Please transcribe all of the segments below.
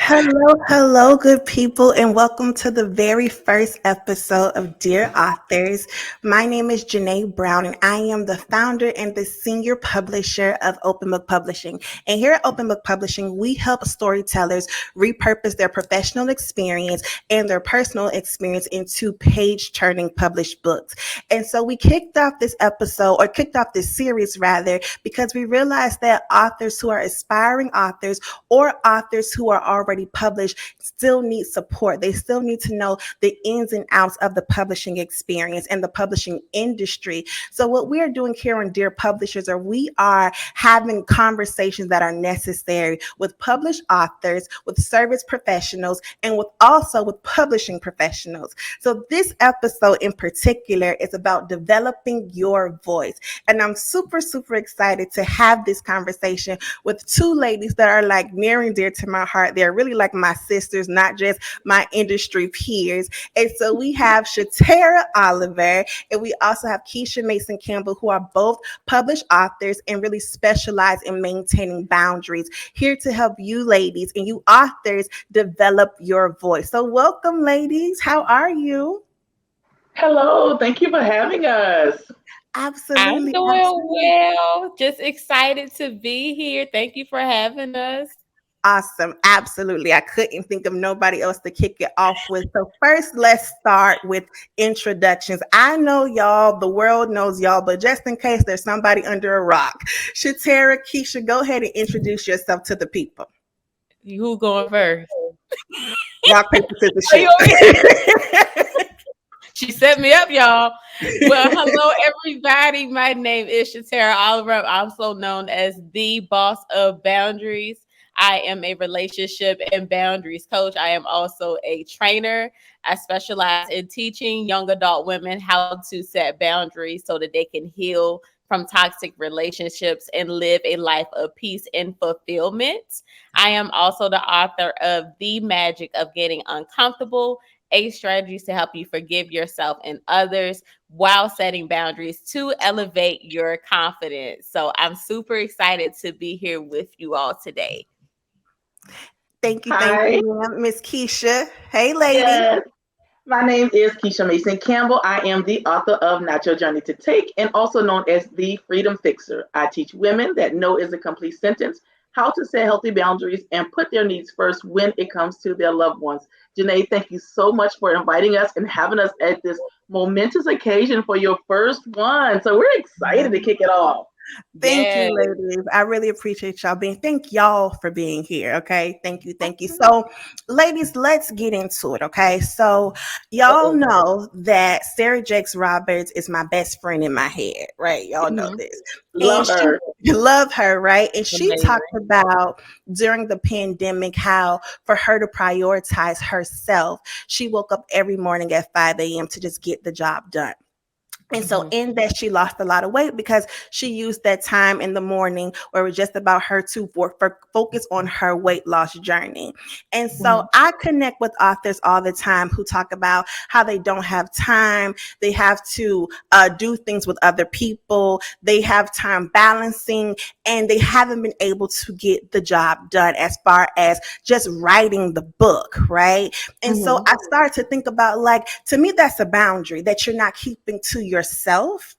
Hello, hello, good people, and welcome to the very first episode of Dear Authors. My name is Janae Brown, and I am the founder and the senior publisher of Open Book Publishing. And here at Open Book Publishing, we help storytellers repurpose their professional experience and their personal experience into page-turning published books. And so we kicked off this series rather, because we realized that authors who are aspiring authors or authors who are already published still need support. They still need to know the ins and outs of the publishing experience and the publishing industry. So what we are doing here on Dear Publishers are we are having conversations that are necessary with published authors, with service professionals, and with publishing professionals. So this episode in particular is about developing your voice. And I'm super, super excited to have this conversation with two ladies that are like near and dear to my heart. They're really like my sisters, not just my industry peers. And so we have Shatara Oliver and we also have Kesha Mason Campbell, who are both published authors and really specialize in maintaining boundaries, here to help you ladies and you authors develop your voice. So welcome, ladies. How are you? Hello, thank you for having us. I'm Absolutely, doing absolutely. well. Just excited to be here. Thank you for having us. Awesome. Absolutely. I couldn't think of nobody else to kick it off with. So, first, let's start with introductions. I know y'all, the world knows y'all, but just in case there's somebody under a rock, Shatara, Kesha, go ahead and introduce yourself to the people. Who going first? Rock, paper, scissors, Are you over here? shoot. She set me up, y'all. Well, hello, everybody. My name is Shatara Oliver. I'm also known as the boss of boundaries. I am a relationship and boundaries coach. I am also a trainer. I specialize in teaching young adult women how to set boundaries so that they can heal from toxic relationships and live a life of peace and fulfillment. I am also the author of The Magic of Getting Uncomfortable, 8 strategies to help you forgive yourself and others while setting boundaries to elevate your confidence. So I'm super excited to be here with you all today. Thank Hi. you, ma'am. Miss Kesha. Hey, lady. Yes. My name is Kesha Mason Campbell. I am the author of Not Your Journey to Take and also known as the Freedom Fixer. I teach women that no is a complete sentence, how to set healthy boundaries and put their needs first when it comes to their loved ones. Janae, thank you so much for inviting us and having us at this momentous occasion for your first one. So we're excited to kick it off. Thank you, Yes. ladies. I really appreciate y'all being. Thank y'all for being here. Okay, thank you, thank you. So, ladies, let's get into it. Okay, so y'all Uh-oh. know that Sarah Jakes Roberts is my best friend in my head, right? Y'all know Mhm. this, and Love she her. love her, right? And she Amazing. talked about during the pandemic how for her to prioritize herself, she woke up every morning at 5 a.m. to just get the job done. And so Mhm. in that, she lost a lot of weight because she used that time in the morning where it was just about her to focus on her weight loss journey. And so Mhm. I connect with authors all the time who talk about how they don't have time. They have to do things with other people. They have time balancing and they haven't been able to get the job done as far as just writing the book, right? And so Mhm. I started to think about like, to me, that's a boundary that you're not keeping to yourself,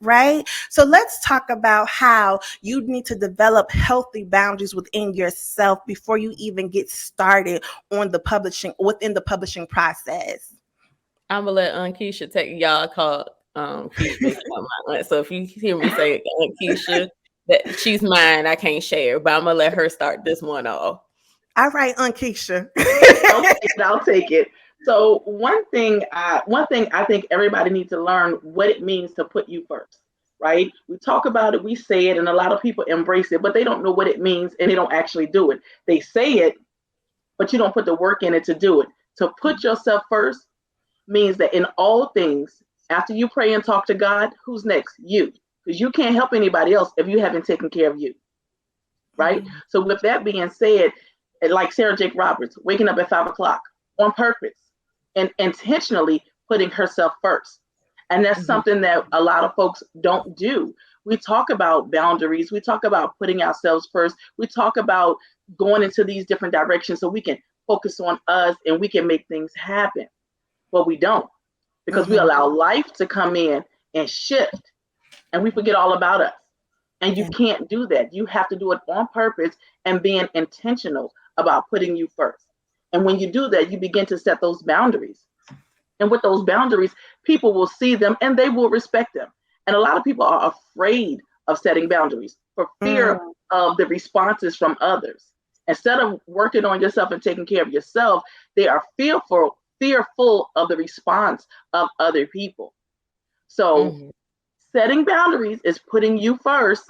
right? So let's talk about how you need to develop healthy boundaries within yourself before you even get started on the publishing within the publishing process. I'm gonna let Aunt Keisha take y'all call Keisha based on my aunt. So if you hear me say Aunt Keisha, that she's mine, I can't share, but I'm gonna let her start this one off. All right, Aunt Keisha. I'll take it. I'll take it. So one thing I think everybody needs to learn what it means to put you first, right? We talk about it, we say it, and a lot of people embrace it, but they don't know what it means and they don't actually do it. They say it, but you don't put the work in it to do it. To put yourself first means that in all things, after you pray and talk to God, who's next? You. Because you can't help anybody else if you haven't taken care of you, right? Mhm. So with that being said, like Sarah Jake Roberts, waking up at 5 o'clock on purpose and intentionally putting herself first. And that's Mhm. something that a lot of folks don't do. We talk about boundaries. We talk about putting ourselves first. We talk about going into these different directions so we can focus on us and we can make things happen. But we don't, because we Mm-hmm. allow life to come in and shift, and we forget all about us. And you Yeah. can't do that. You have to do it on purpose and being intentional about putting you first. And when you do that, you begin to set those boundaries. And with those boundaries, people will see them and they will respect them. And a lot of people are afraid of setting boundaries for fear Mm. of the responses from others. Instead of working on yourself and taking care of yourself, they are fearful of the response of other people. So Mhm. setting boundaries is putting you first,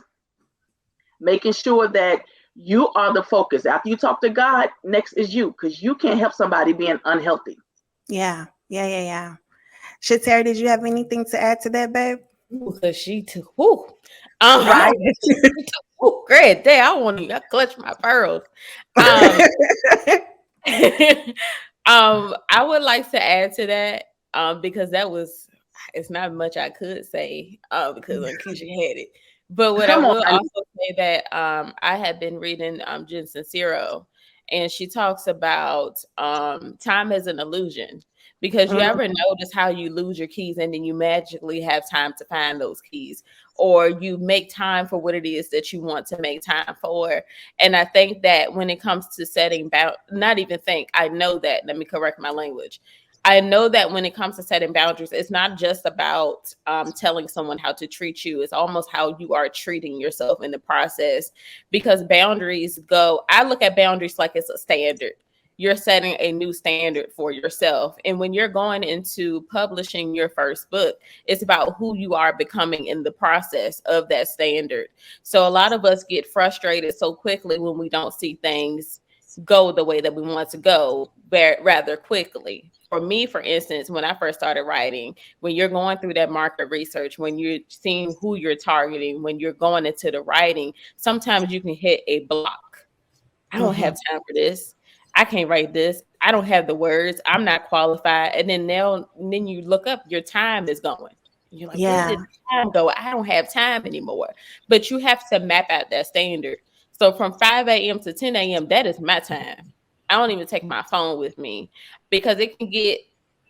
making sure that you are the focus. After you talk to God, next is you, because you can't help somebody being unhealthy. Yeah. Yeah. Yeah. Yeah. Shatara, did you have anything to add to that, babe? Ooh, cause she took whoo. Um, Right. great day. I want to clutch my pearls. Um, I would like to add to that, because that was it's not much I could say, because Keisha had it. But what I Come on. will also say that I had been reading Jen Sincero, and she talks about time as an illusion. Because you Mm. ever notice how you lose your keys and then you magically have time to find those keys, or you make time for what it is that you want to make time for. And I think that when it comes to setting not even think, I know that, let me correct my language. I know that when it comes to setting boundaries, it's not just about telling someone how to treat you. It's almost how you are treating yourself in the process. Because boundaries I look at boundaries like it's a standard. You're setting a new standard for yourself. And when you're going into publishing your first book, it's about who you are becoming in the process of that standard. So a lot of us get frustrated so quickly when we don't see things go the way that we want to go rather quickly. For me, for instance, when I first started writing, when you're going through that market research, when you're seeing who you're targeting, when you're going into the writing, sometimes you can hit a block. I don't Mm-hmm. have time for this. I can't write this. I don't have the words. I'm not qualified. And then you look up, your time is going. You're like, where Yeah. did the time go? I don't have time anymore. But you have to map out that standard. So from 5 a.m. to 10 a.m., that is my time. I don't even take my phone with me, because it can get,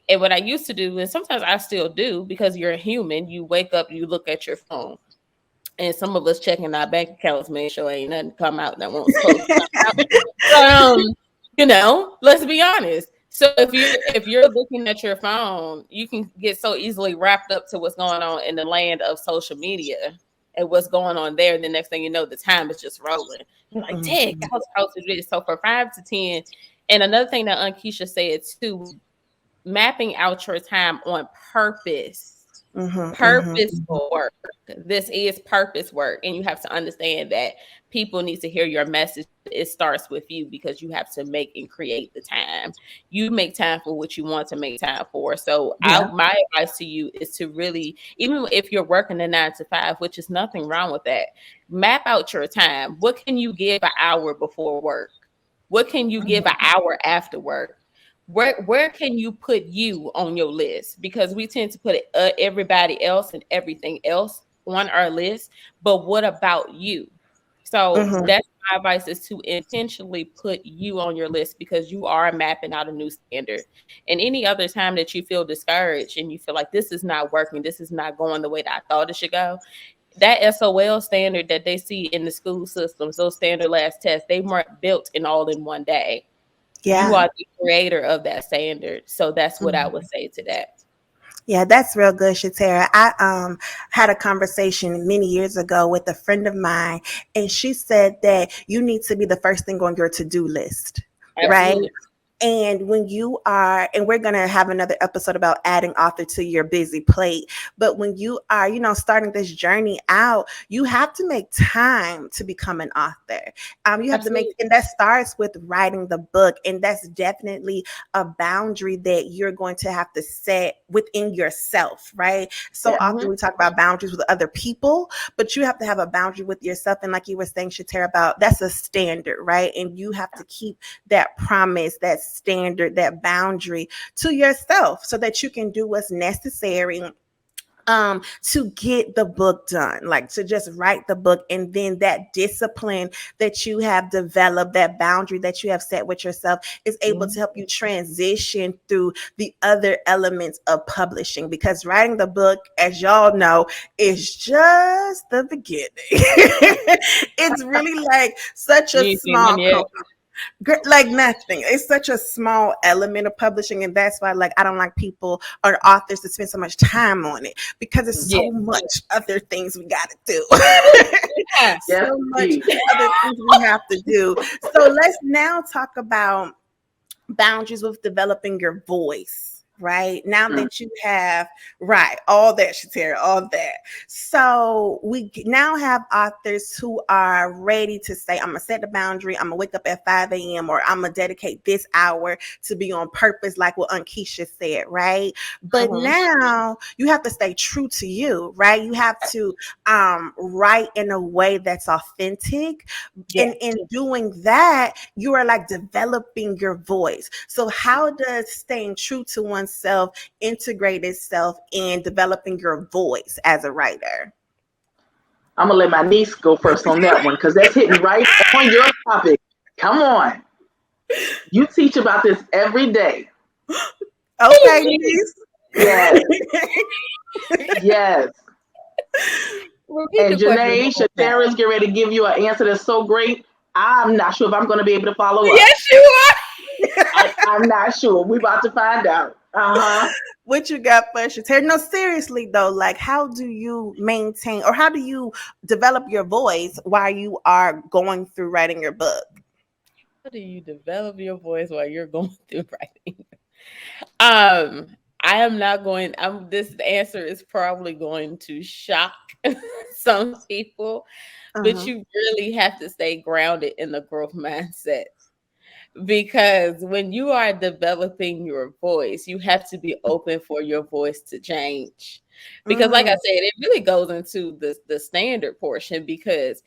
and what I used to do, and sometimes I still do, because you're a human, you wake up, you look at your phone. And some of us checking our bank accounts, make sure ain't nothing come out that won't supposed to come out. Let's be honest. So if you're looking at your phone, you can get so easily wrapped up to what's going on in the land of social media and what's going on there. And the next thing you know, the time is just rolling. You're like, dang, Mm-hmm. I was supposed to do this. So for 5 to 10, and another thing that Ankisha said too, mapping out your time on Mm-hmm. purposeful work. This is purpose work, and you have to understand that people need to hear your message. It starts with you, because you have to make and create the time. You make time for what you want to make time for. So Yeah. my advice to you is to really, even if you're working a 9 to 5, which is nothing wrong with that, map out your time. What can you give an hour before work? What can you give an hour after work? Where can you put you on your list? Because we tend to put everybody else and everything else on our list, but what about you? So Mm-hmm. that's my advice, is to intentionally put you on your list, because you are mapping out a new standard. And any other time that you feel discouraged and you feel like this is not working, this is not going the way that I thought it should go, that SOL standard that they see in the school systems, those standard last tests, they weren't built in all in one day. You Yeah. are the creator of that standard. So that's what I would Mm-hmm. say to that. Yeah, that's real good, Shatara. I had a conversation many years ago with a friend of mine, and she said that you need to be the first thing on your to-do list, right? Absolutely. And when you are, and we're going to have another episode about adding author to your busy plate. But when you are, starting this journey out, you have to make time to become an author. You have to make, Absolutely. and that starts with writing the book. And that's definitely a boundary that you're going to have to set within yourself, right? So Yeah. often we talk about boundaries with other people, but you have to have a boundary with yourself. And like you were saying, Shatara, about that's a standard, right? And you have to keep that promise, that standard, that boundary to yourself so that you can do what's necessary to get the book done, like to just write the book. And then that discipline that you have developed, that boundary that you have set with yourself, is able to help you transition through the other elements of publishing. Because writing the book, as y'all know, is just the beginning. It's really like such a You ain't seen none small yet. like nothing. It's such a small element of publishing, and that's why, like, I don't like people or authors to spend so much time on it, because there's Yeah. so much other things we got to do. Yeah. Yes, So much indeed. other things we have to do. So let's now talk about boundaries with developing your voice. Right now Mm. that you have, right, all that, Shatara, all that. So we now have authors who are ready to say, I'm gonna set the boundary. I'm gonna wake up at 5 a.m. or I'm gonna dedicate this hour to be on purpose, like what Keisha said, right? But Mhm. now you have to stay true to you, right? You have to write in a way that's authentic, and Yes. in doing that, you are like developing your voice. So how does staying true to oneself integrate itself in developing your voice as a writer? I'm gonna let my niece go first on that one because that's hitting right on your topic. Come on, you teach about this every day. Okay, niece. Yes, yes. Repeat And the question Janae, one more time. Shatara's getting ready to give you an answer that's so great. I'm not sure if I'm going to be able to follow up. Yes, you are. I'm not sure. We're about to find out. Uh huh. What you got for us, Shatara? No, seriously though, like how do you maintain, or how do you develop your voice while you are going through writing your book? How do you develop your voice while you're going through writing? Um, I am not going. This answer is probably going to shock some people, but Uh-huh. you really have to stay grounded in the growth mindset, because when you are developing your voice, you have to be open for your voice to change. Because, like I Mm, said, it really goes into the standard portion. Because,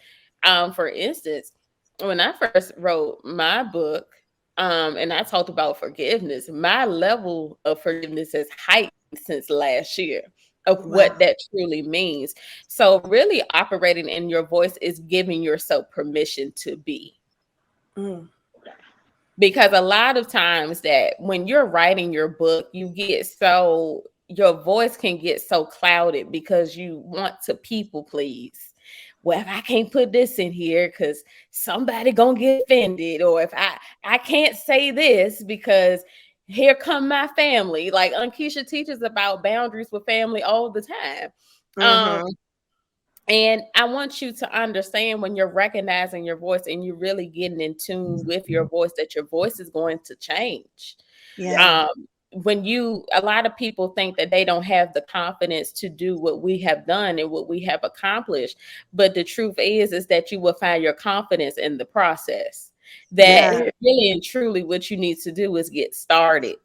for instance, when I first wrote my book, and I talked about forgiveness, my level of forgiveness has heightened since last year of wow. what that truly means. So, really operating in your voice is giving yourself permission to be. Mm, Because a lot of times that when you're writing your book, you get so your voice can get so clouded because you want to people please. Well, if I can't put this in here because somebody gonna get offended, or if I can't say this because here come my family. Like Ankisha teaches about boundaries with family all the time. Um, mm-hmm. and I want you to understand, when you're recognizing your voice and you're really getting in tune with your voice, that your voice is going to change. Yeah. Um, a lot of people think that they don't have the confidence to do what we have done and what we have accomplished. But the truth is that you will find your confidence in the process. That Yeah. Yeah. really and truly what you need to do is get started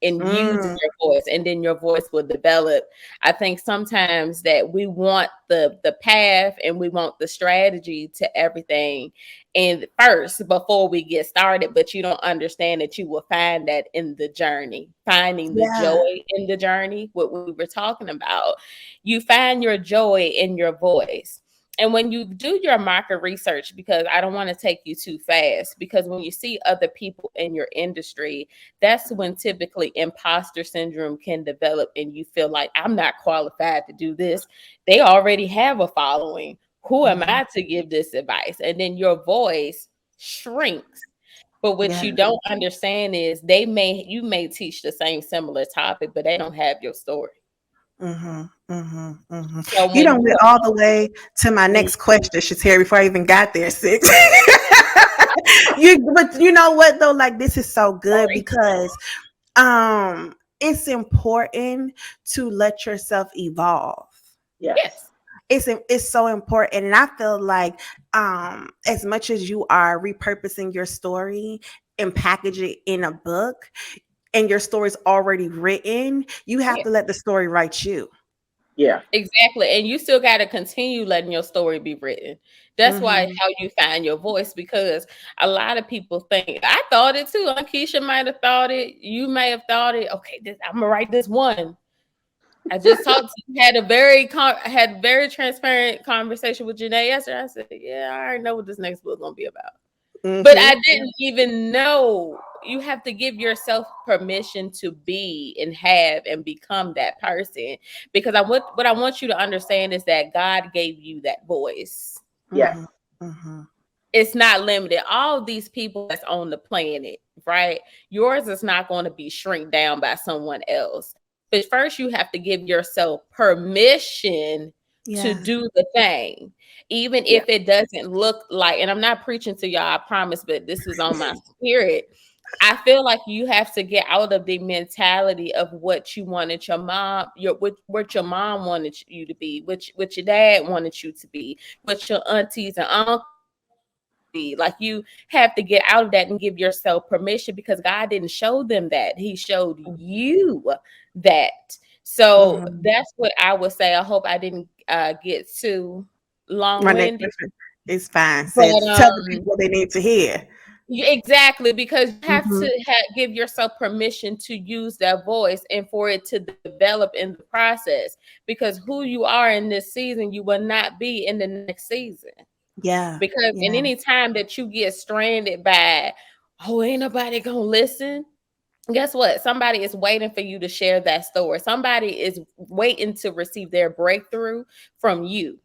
in using Mm, your voice, and then your voice will develop. I think sometimes that we want the path and we want the strategy to everything and first before we get started, but you don't understand that you will find that in the journey, finding the yeah. joy in the journey, what we were talking about. You find your joy in your voice. And when you do your market research, because I don't want to take you too fast, because when you see other people in your industry, that's when typically imposter syndrome can develop and you feel like, I'm not qualified to do this. They already have a following. Who am Mhm. I to give this advice? And then your voice shrinks. But what Yeah. you don't understand is you may teach the same similar topic, but they don't have your story. Mm-hmm, mm-hmm, mm-hmm. So You when don't you get all the way to my are next question, Shateri, before I even got there, sis. But you know what though? Like this is so good sorry. because it's important to let yourself evolve. Yes. Yes. It's so important, and I feel like as much as you are repurposing your story and package it in a book, and your story's already written, you have Yeah. to let the story write you. Yeah. Exactly. And you still got to continue letting your story be written. That's why Mm-hmm. how you find your voice, because a lot of people think, I thought it too. Keisha might have thought it. You may have thought it. Okay, I'm going to write this one. I just talked to had very transparent conversation with Janae yesterday. I said, "Yeah, I already know what this next book gonna be about," but I didn't even know. You have to give yourself permission to be and have and become that person, because what I want you to understand is that God gave you that voice. Yes. It's not limited. All these people that's on the planet, right? Yours is not going to be shrink down by someone else. But first, you have to give yourself permission to do the thing, even Yes. if it doesn't look like. And I'm not preaching to y'all, I promise, but this is on my spirit. I feel like you have to get out of the mentality of what you wanted your mom, what your mom wanted you to be, what your dad wanted you to be, what your aunties and uncles be. Like, you have to get out of that and give yourself permission, because God didn't show them that. He showed you that. So that's what I would say. I hope I didn't get too My next long-winded. question is fine, But sis. Tell the people what they need to hear. exactly, because you have to give yourself permission to use that voice and for it to develop in the process. Because who you are in this season, you will not be in the next season. Yeah. Because in any time that you get stranded by, oh, ain't nobody gonna listen, guess what? Somebody is waiting for you to share that story. Somebody is waiting to receive their breakthrough from you.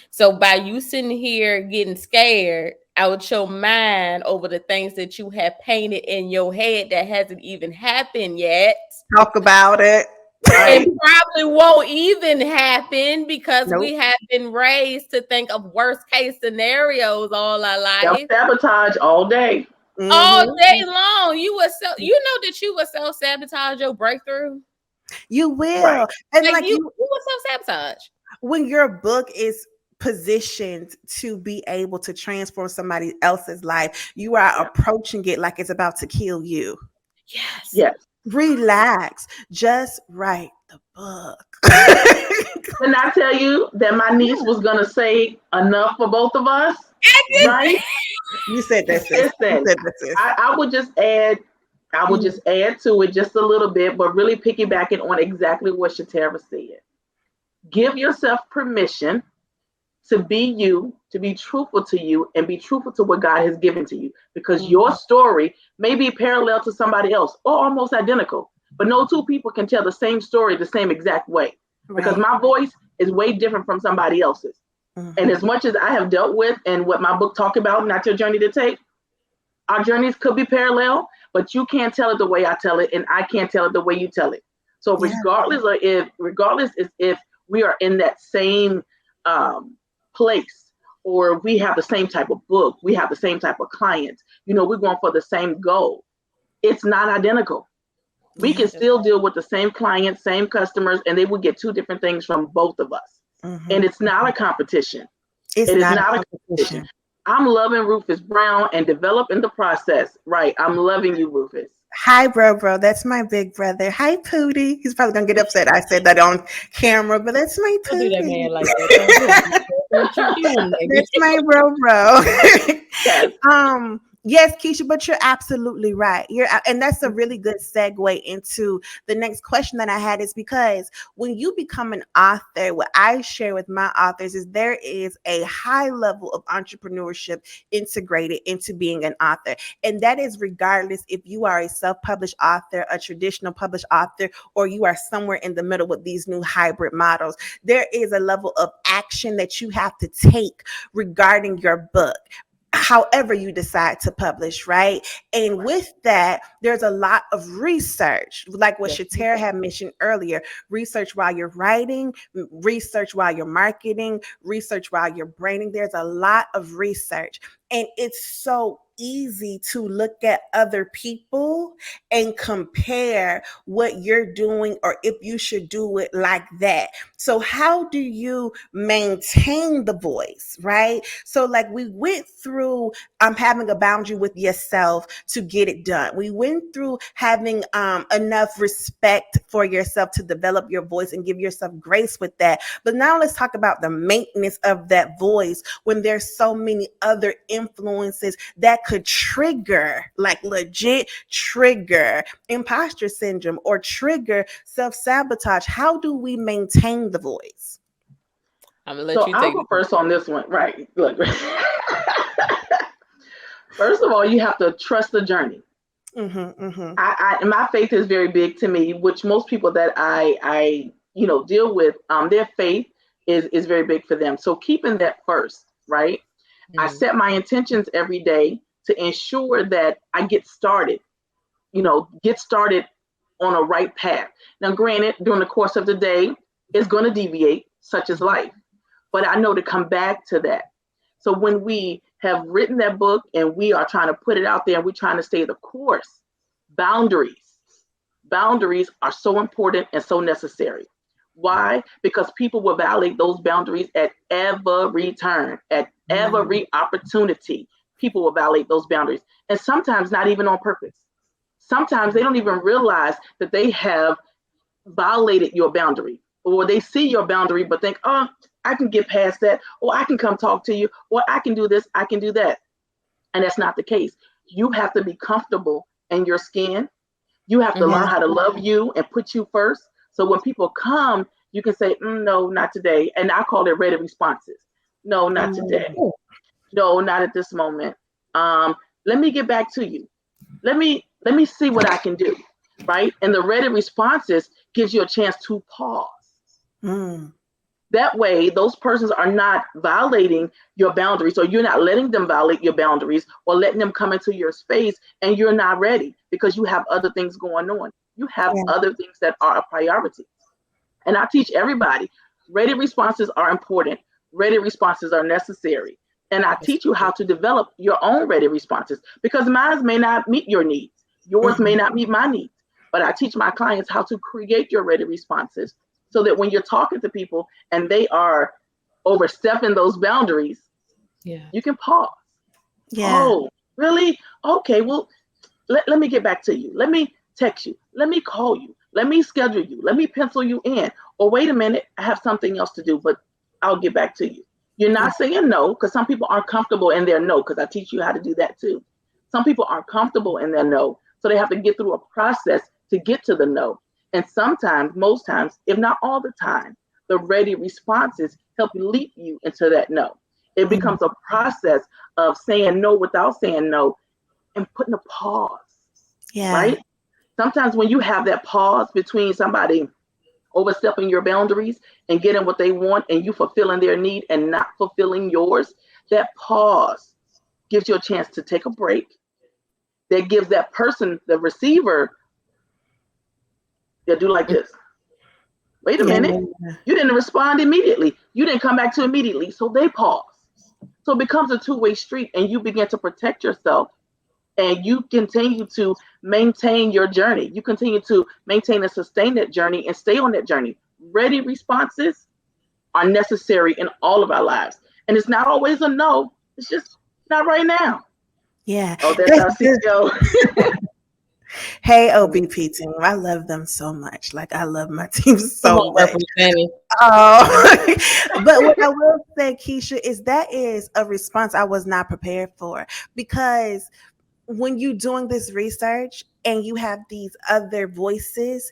So by you sitting here getting scared out your mind over the things that you have painted in your head that hasn't even happened yet, Talk about it. it Right. probably won't even happen, because Nope. we have been raised to think of worst case scenarios all our Self life. sabotage all day. All day Mm-hmm. long. You know that you will self-sabotage your breakthrough. You Right. will. And Like, like you you, will self-sabotage. when your book is positioned to be able to transform somebody else's life, you are Yeah. approaching it like it's about to kill you. Yes. Yes. Relax. Just write the book. Didn't I tell you that my niece was gonna say enough for both of us? Right? You said that, sis. You Listen, said that, sis. I would just add, I would just add to it just a little bit, but really piggybacking on exactly what Shatara said. Give yourself permission to be you, to be truthful to you, and be truthful to what God has given to you. Because your story may be parallel to somebody else or almost identical, but no two people can tell the same story the same exact way. Because Right. my voice is way different from somebody else's. And as much as I have dealt with and what my book talk about, not your journey to take, our journeys could be parallel, but you can't tell it the way I tell it, and I can't tell it the way you tell it. So Yeah. regardless if we are in that same place, or we have the same type of book, we have the same type of clients, we're going for the same goal. It's not identical. We Yeah. can still deal with the same clients, same customers, and they will get two different things from both of us. And it's not a competition. It's It is not a not a competition. competition. I'm loving Rufus Brown and developing the process. Right. I'm loving you, Rufus. Hi, bro. That's my big brother. Hi, Pootie. He's probably gonna get upset. I said that on camera, but that's my Don't do that Pootie. man like that. Don't do him like that. Don't you do him, baby. That's my bro. Yes. Yes, Kesha, but you're absolutely right. And that's a really good segue into the next question that I had, is because when you become an author, what I share with my authors is there is a high level of entrepreneurship integrated into being an author. And that is regardless if you are a self-published author, a traditional published author, or you are somewhere in the middle with these new hybrid models. There is a level of action that you have to take regarding your book, however you decide to publish, right? And with that, there's a lot of research, like what Shatara had mentioned earlier. Research while you're writing, research while you're marketing, research while you're branding. There's a lot of research. And it's so easy to look at other people and compare what you're doing, or if you should do it like that. So how do you maintain the voice, right? So like we went through having a boundary with yourself to get it done. We went through having enough respect for yourself to develop your voice and give yourself grace with that. But now let's talk about the maintenance of that voice when there's so many other influences that could trigger, like legit trigger imposter syndrome or trigger self-sabotage? How do we maintain the voice? I'm gonna let So you I'll take go it. first on this one. Right. Look. First of all, you have to trust the journey. Mm-hmm, mm-hmm. My faith is very big to me, which most people that I deal with, their faith is very big for them. So keeping that first, right? I Mhm. set my intentions every day to ensure that I get started on a right path. Now, granted, during the course of the day, it's going to deviate, such as life, but I know to come back to that. So when we have written that book and we are trying to put it out there and we're trying to stay the course, boundaries, boundaries are so important and so necessary. Why? Because people will violate those boundaries at every turn, at Mm. every opportunity. People will violate those boundaries, and sometimes not even on purpose. Sometimes they don't even realize that they have violated your boundary, or they see your boundary but think, oh, I can get past that, or I can come talk to you, or I can do this, I can do that. And that's not the case. You have to be comfortable in your skin. You have to Mhm. learn how to love you and put you first. So when people come, you can say, no, not today. And I call it ready responses. No, not today. Mm. No, not at this moment. Um, Let me get back to you. Let me see what I can do. Right. And the ready responses gives you a chance to pause. Mm. That way, those persons are not violating your boundaries, or you're not letting them violate your boundaries, or letting them come into your space, and you're not ready because you have other things going on. You have Yeah. other things that are a priority. And I teach everybody ready responses are important, ready responses are necessary. And I teach you how to develop your own ready responses because mine may not meet your needs, yours may Mhm. not meet my needs. But I teach my clients how to create your ready responses so that when you're talking to people and they are overstepping those boundaries, Yeah. you can pause. Yeah. Oh, really? Okay, well, let me get back to you. Let me text you. Let me call you. Let me schedule you. Let me pencil you in. Or wait a minute, I have something else to do, but I'll get back to you. You're Yeah. not saying no because some people aren't comfortable in their no, because I teach you how to do that too. Some people aren't comfortable in their no, so they have to get through a process to get to the no. And sometimes, most times, if not all the time, the ready responses help lead you into that no. It Mm. becomes a process of saying no without saying no and putting a pause, Yeah. right? Sometimes when you have that pause between somebody overstepping your boundaries and getting what they want and you fulfilling their need and not fulfilling yours, that pause gives you a chance to take a break. That gives that person, the receiver, they'll do like this. Wait a Yeah. minute. You didn't respond immediately. You didn't come back to immediately. So they pause. So it becomes a two-way street and you begin to protect yourself and you continue to maintain your journey. You continue to maintain and sustain that journey and stay on that journey. Ready responses are necessary in all of our lives. And it's not always a no, it's just not right now. Yeah. Oh, that's That's our good. CEO. Hey, OBP team. I love them so much. Like, I love my team Come so on, much. representing. Oh, but what I will say, Kesha, is that is a response I was not prepared for because when you doing this research and you have these other voices,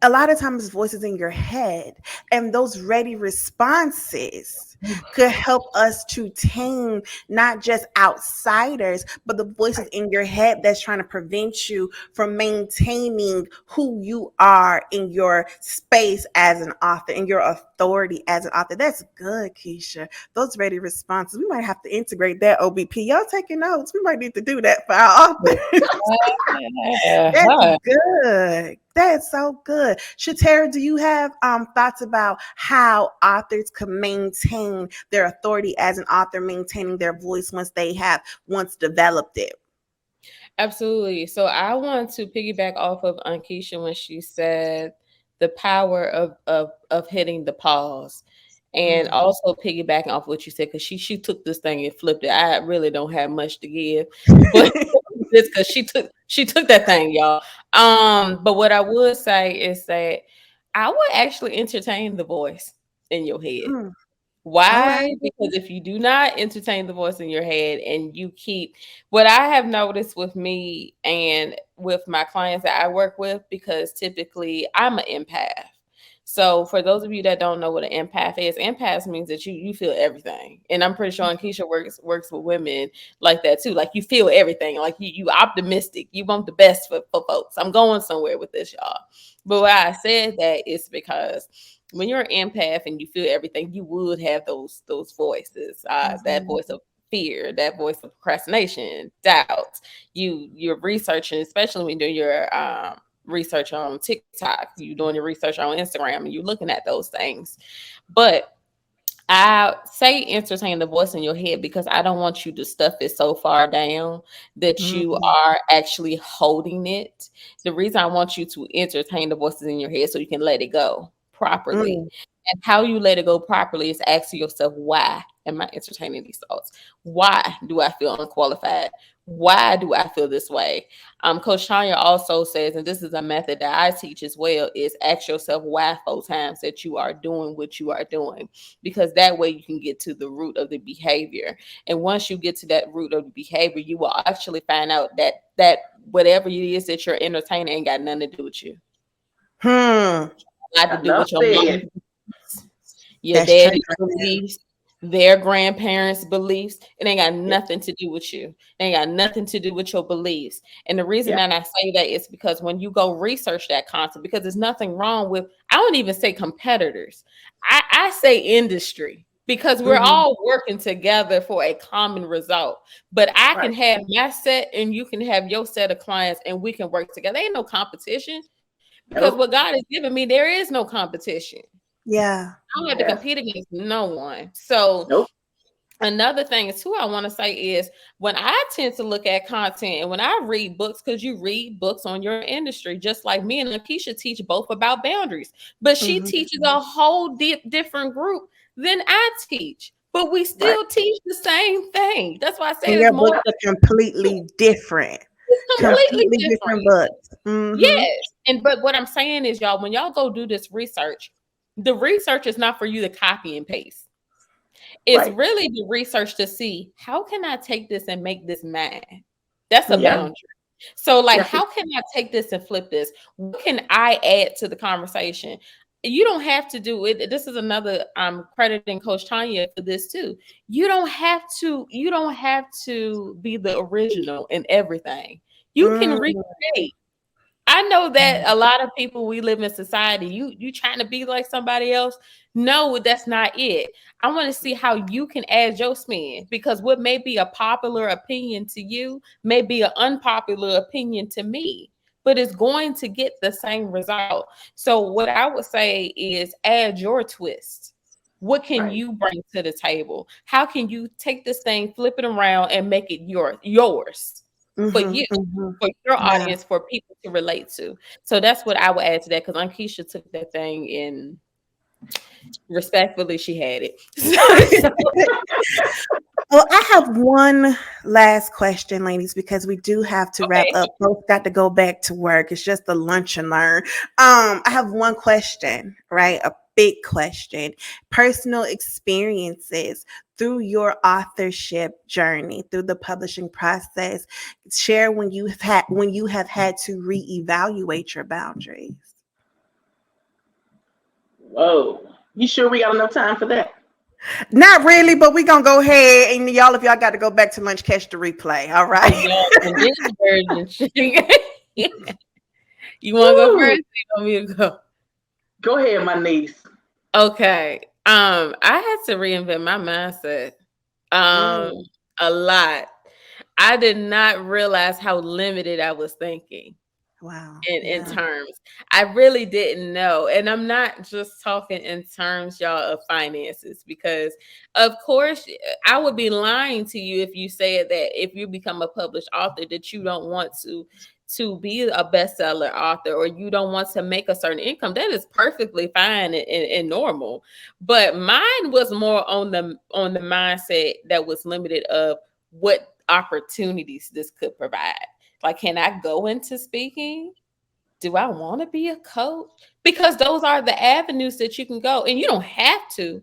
a lot of times voices in your head, and those ready responses could help us to tame not just outsiders but the voices in your head that's trying to prevent you from maintaining who you are in your space as an author, in your authority as an author. That's good, Kesha. Those ready responses, we might have to integrate that. OBP, y'all taking notes, we might need to do that for our authors. That's Uh-huh. good. That's so good. Shatara, do you have thoughts about how authors can maintain their authority as an author, maintaining their voice once developed it? Absolutely. So I want to piggyback off of Ankisha when she said the power of hitting the pause. And Mm. also piggybacking off what you said, because she took this thing and flipped it. I really don't have much to give, but this because she took that thing, y'all. But what I would say is that I would actually entertain the voice in your head. Mm. All right. Why? Because if you do not entertain the voice in your head and you keep what I have noticed with me and with my clients that I work with, because typically I'm an empath. So for those of you that don't know what an empath means that you feel everything. And I'm pretty sure Keisha works with women like that too. Like you feel everything. Like you optimistic. You want the best for folks. I'm going somewhere with this, y'all. But why I said that is because when you're an empath and you feel everything, you would have those voices, that Mhm. voice of fear, that voice of procrastination, doubt. You're researching, especially when you're doing your research on TikTok, you're doing your research on Instagram, and you're looking at those things. But I say entertain the voice in your head because I don't want you to stuff it so far down that you Mhm. are actually holding it. The reason I want you to entertain the voices in your head so you can let it go properly. Mm. And how you let it go properly is asking yourself, why am I entertaining these thoughts? Why do I feel unqualified? Why do I feel this way? Coach Tanya also says, and this is a method that I teach as well, is ask yourself why 4 times that you are doing what you are doing, because that way you can get to the root of the behavior. And once you get to that root of the behavior, you will actually find out that whatever it is that you're entertaining ain't got nothing to do with you. Hmm. Got to do Enough with your said. mom, your That's daddy's triggering. beliefs, their grandparents' beliefs. It ain't got nothing to do with you. It ain't got nothing to do with your beliefs. And the reason Yeah. that I say that is because when you go research that concept, because there's nothing wrong with, I don't even say competitors. I say industry. Because we're Mhm. all working together for a common result. But I Right. can have my set and you can have your set of clients and we can work together. There ain't no competition because what Nope. God has given me, there is no competition. Yeah. I don't have to Yes. compete against no one. So Nope. another thing too I want to say is when I tend to look at content and when I read books, because you read books on your industry, just like me and Lakeisha teach both about boundaries, but she Mhm. teaches a whole different group than I teach. But we Right. still teach the same thing. That's why I say And it's your more, books are completely different. it's Yeah. completely Completely different different. books. Mhm. Yes. And but what I'm saying is, y'all, when y'all go do this research, the research is not for you to copy and paste. It's Right. really the research to see how can I take this and make this mine. That's a Yeah. Mhm. boundary. So, like, Yeah. how can I take this and flip this? What can I add to the conversation? You don't have to do it. This is another I'm crediting Coach Tanya for this too. You don't have to be the original in everything. You can Mm. recreate. I know that a lot of people, we live in society, you trying to be like somebody else. No, that's not it. I want to see how you can add your spin, because what may be a popular opinion to you may be an unpopular opinion to me, but it's going to get the same result. So what I would say is add your twist. What can Right. you bring to the table? How can you take this thing, flip it around, and make it yours for Mhm. you, Mhm. for your Yeah. audience, for people to relate to? So that's what I would add to that, because Ankesha took that thing and respectfully she had it. So, Well, I have one last question, ladies, because we do have to wrap okay. up. Both got to go back to work. It's just a lunch and learn. I have one question, right? A big question. Personal experiences through your authorship journey, through the publishing process. Share when you have had to reevaluate your boundaries. Whoa. You sure we got enough time for that? Not really, but we gonna go ahead and y'all, if y'all got to go back to lunch, catch the replay. All Oh, right. y'all, condensed version. You want to go first? Or Woo. you want me to go? Go ahead, my niece. Okay. I had to reinvent my mindset. Um, Mm, a lot. I did not realize how limited I was thinking wow. in Yeah. terms. I really didn't know. And I'm not just talking in terms, y'all, of finances, because of course I would be lying to you if you said that if you become a published author that you don't want to be a bestseller author, or you don't want to make a certain income. That is perfectly fine and normal. But mine was more on the mindset that was limited of what opportunities this could provide. Like, can I go into speaking? Do I want to be a coach? Because those are the avenues that you can go, and you don't have to.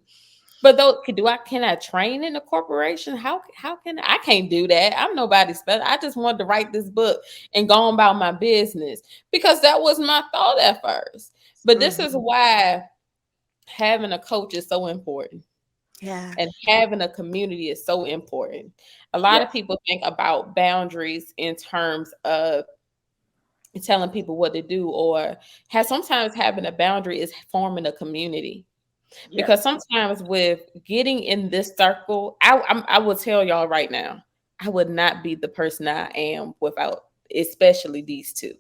But though, can I train in a corporation? How can I can't do that? I'm nobody special. I just wanted to write this book and go on about my business because that was my thought at first. But this is Mhm. why having a coach is so important. Yeah. And having a community is so important. A lot of Yes. people think about boundaries in terms of telling people what to do, or have sometimes having a boundary is forming a community. Because Yes. sometimes with getting in this circle, I will tell y'all right now, I would not be the person I am without, especially these two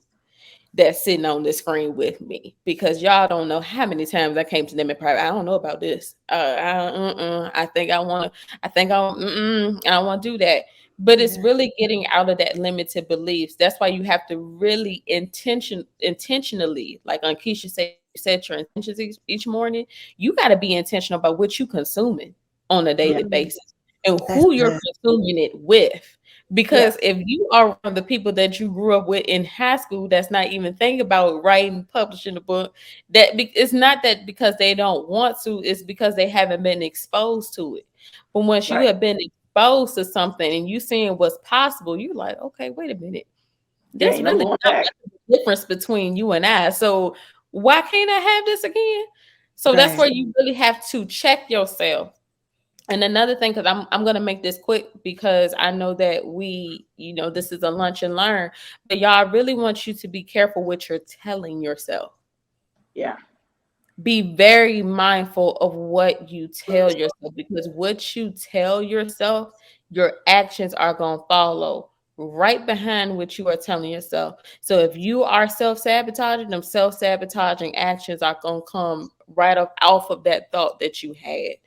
that's sitting on the screen with me, because y'all don't know how many times I came to them in private. I don't know about this. I think I want to. I don't want to do that. But it's Yeah. really getting out of that limited beliefs. That's why you have to really intentionally, like on Kesha said, you set your intentions each morning. You got to be intentional about what you consuming on a daily Yes. Mhm. basis and That's who you're good. consuming it with. Because Yes. if you are around the people that you grew up with in high school, that's not even thinking about writing, publishing a book, it's not that because they don't want to, it's because they haven't been exposed to it. But once you Right. have been exposed to something and you seeing what's possible, you're like, okay, wait a minute. There There's ain't no really going not back. much of a difference between you and I. So why can't I have this again? So that's Right. where you really have to check yourself. And another thing, because I'm gonna make this quick because I know that this is a lunch and learn, but y'all, I really want you to be careful what you're telling yourself. Yeah. Be very mindful of what you tell yourself, because what you tell yourself, your actions are going to follow right behind what you are telling yourself. So if you are self-sabotaging, them self-sabotaging actions are going to come right off of that thought that you had.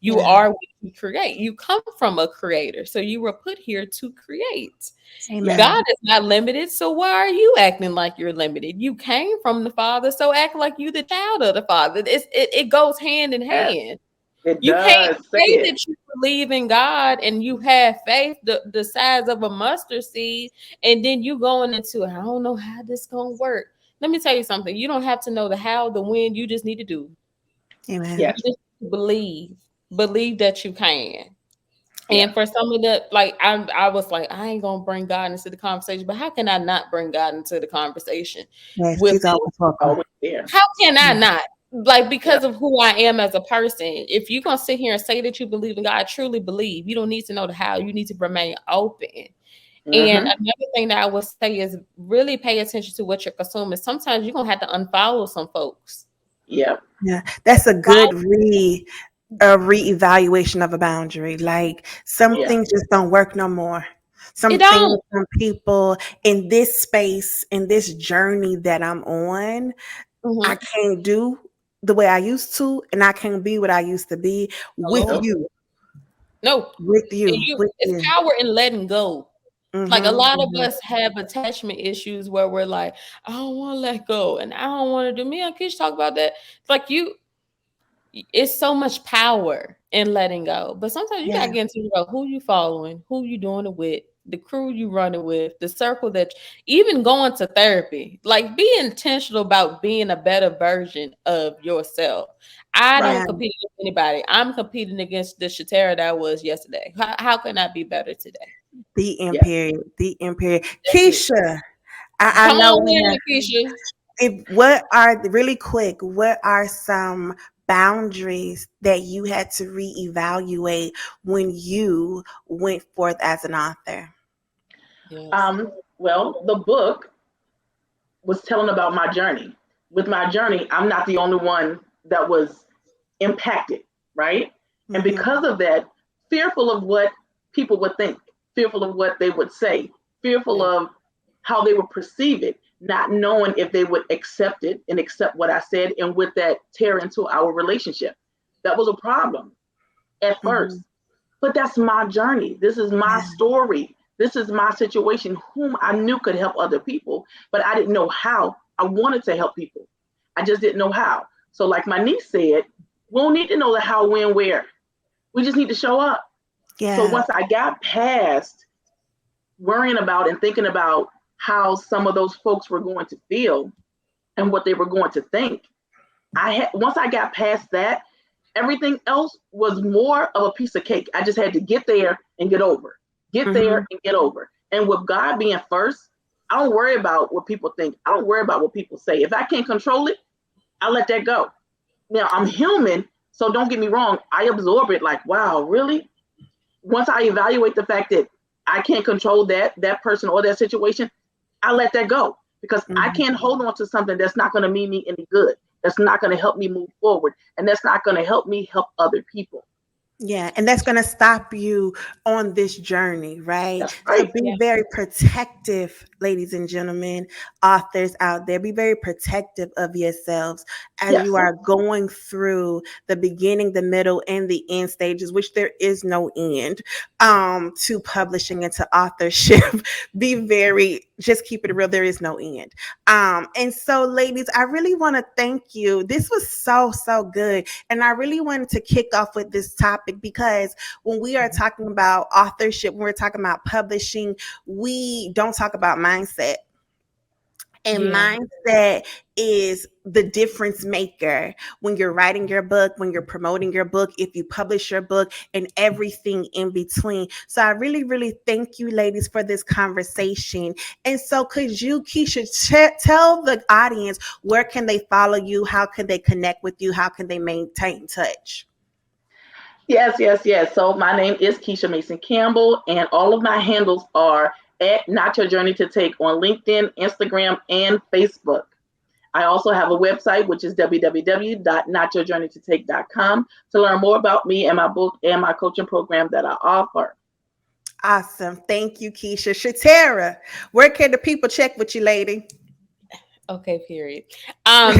You Yeah. are what you create. You come from a creator, so you were put here to create. Yes. God Amen. is not limited, so why are you acting like you're limited? You came from the Father, so act like you the child of the Father. It goes hand in Yes. hand. It You can't does. Say say it. that you believe in God and you have faith the size of a mustard seed, and then you going into, I don't know how this gonna work. Let me tell you something. You don't have to know the how, the when. You just need to do. Amen. You Yes. just believe that you can. Yes. And for some of the, like, I was like, I ain't gonna bring God into the conversation, but how can I not bring God into the conversation Yes, with he's always welcome. Always there. how can I Yeah. not? Like, Yeah. because of who I am as a person. If you're gonna sit here and say that you believe in God, truly believe, you don't need to know the how, you need to remain open. And Mm-hmm. another thing that I would say is really pay attention to what you're consuming. Sometimes you're gonna have to unfollow some folks. Yep. Yeah. That's a good reevaluation of a boundary. Like some Yeah. things just don't work no more. It Some things, don't. some people in this space, in this journey that I'm on, I Mhm. can't do the way I used to, and I can't be what I used to be with Hello? Nope. you, No. with And you, with it's you. power in letting go. Like a Mm-hmm. lot of Mm-hmm. us have attachment issues where we're like, I don't want to let go, and I don't want to do. Me and Kish talk about that. It's like it's so much power in letting go. But sometimes you Yeah. gotta get into the road. Who you following? Who you doing it with? The crew you running with? The circle that even going to therapy. Like be intentional about being a better version of yourself. I Right. don't Yeah. compete with anybody. I'm competing against the Shatara that I was yesterday. How can I be better today? The end Yes. period. The end period. That's it. Keisha, I Come know on we in, have. Lakeisha. What are really quick? What are some boundaries that you had to reevaluate when you went forth as an author? Yes. Well, the book was telling about my journey. With my journey, I'm not the only one that was impacted, right? And Mm-hmm. because of that, fearful of what people would think, fearful of what they would say, fearful Yeah. of how they would perceive it, not knowing if they would accept it and accept what I said, and with that tear into our relationship. That was a problem at Mm-hmm. first. But that's my journey. This is my Yeah. story. This is my situation, whom I knew could help other people, but I didn't know how. I wanted to help people. I just didn't know how. So, like my niece said, we don't need to know the how, when, where. We just need to show up. So, Yeah. once I got past worrying about and thinking about how some of those folks were going to feel and what they were going to think, once I got past that, Everything else was more of a piece of cake. I just had to get there and get over. Get there Mhm. and get over. And with God being first, I don't worry about what people think. I don't worry about what people say. If I can't control it, I let that go. Now I'm human, so don't get me wrong. I absorb it like, wow, really? Once I evaluate the fact that I can't control that person or that situation, I let that go because I Mhm. can't hold on to something that's not going to mean me any good. That's not going to help me move forward, and that's not going to help me help other people. Yeah, and that's going to stop you on this journey, right? That's So right. be Yeah. very protective, ladies and gentlemen, authors out there. Be very protective of yourselves as you Yes. are going through the beginning, the middle, and the end stages, which there is no end to publishing and to authorship. Be very, just keep it real. There is no end. And so, ladies, I really want to thank you. This was so, so good. And I really wanted to kick off with this topic because when we are talking about authorship, when we're talking about publishing, we don't talk about mindset. And Yeah. mindset is the difference maker when you're writing your book, when you're promoting your book, if you publish your book, and everything in between. So I really, really thank you, ladies, for this conversation. And so, could you, Kesha, tell the audience where can they follow you? How can they connect with you? How can they maintain touch? Yes, yes, yes. So my name is Kesha Mason Campbell, and all of my handles are at Not Your Journey to Take on LinkedIn, Instagram, and Facebook. I also have a website, which is www.notyourjourneytotake.com to learn more about me and my book and my coaching program that I offer. Awesome. Thank you, Kesha. Shatara, where can the people check with you, lady? Okay, period. No.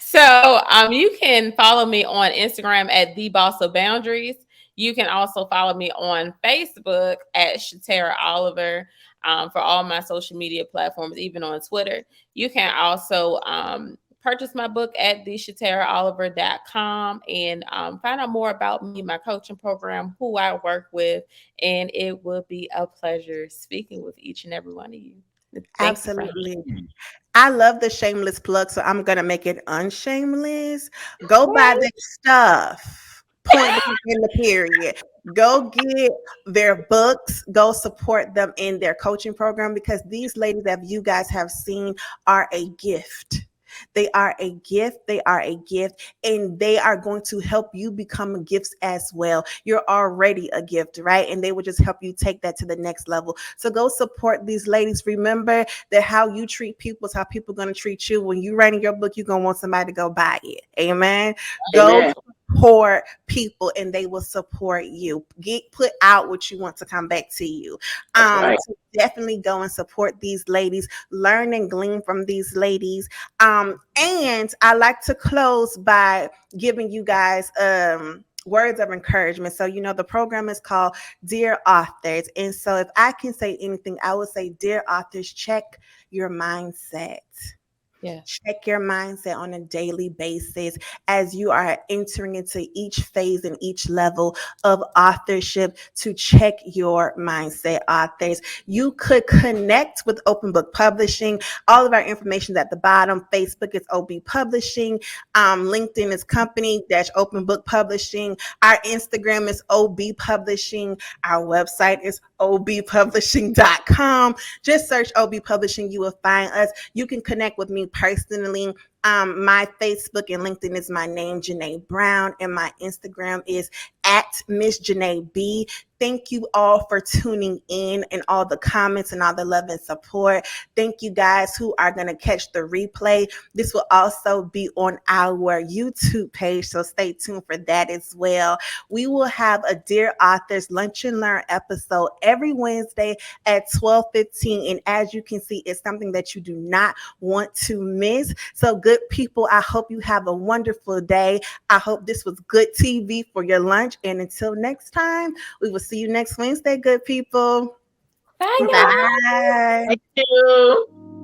So you can follow me on Instagram at the boss of boundaries. You can also follow me on Facebook at Shatara Oliver, for all my social media platforms, even on Twitter. You can also purchase my book at theshataraoliver.com and find out more about me, my coaching program, who I work with, and it will be a pleasure speaking with each and every one of you. Thank you for Absolutely. having me. I love the shameless plug, so I'm gonna make it unshameless. Go buy Right. their stuff. Point blank in the period. Go get their books. Go support them in their coaching program because these ladies that you guys have seen are a gift. They are a gift. They are a gift, and they are going to help you become gifts as well. You're already a gift, right? And they will just help you take that to the next level. So go support these ladies. Remember that how you treat people is how people are going to treat you. When you writing your book, you're going to want somebody to go buy it. Amen. Go Amen. support people and they will support you. Get put out what you want to come back to you. That's right. So definitely go and support these ladies. Learn and glean from these ladies. And I like to close by giving you guys words of encouragement. So, you know, the program is called Dear Authors. And so, if I can say anything, I would say, Dear Authors, check your mindset. Yes. Check your mindset on a daily basis as you are entering into each phase and each level of authorship to check your mindset, authors. You could connect with Open Book Publishing. All of our information is at the bottom. Facebook is OB Publishing. LinkedIn is company dash Open Book Publishing. Our Instagram is OB Publishing. Our website is obpublishing.com. Just search OB Publishing. You will find us. You can connect with me personally. My Facebook and LinkedIn is my name, Janae Brown, and my Instagram is at Miss Janae B. Thank you all for tuning in and all the comments and all the love and support. Thank you guys who are going to catch the replay. This will also be on our YouTube page, so stay tuned for that as well. We will have a Dear Authors Lunch and Learn episode every Wednesday at 12:15. And as you can see, it's something that you do not want to miss. So, good people, I hope you have a wonderful day. I hope this was good TV for your lunch. And until next time, we will see you next Wednesday, good people. Bye, y'all. Bye. Thank you.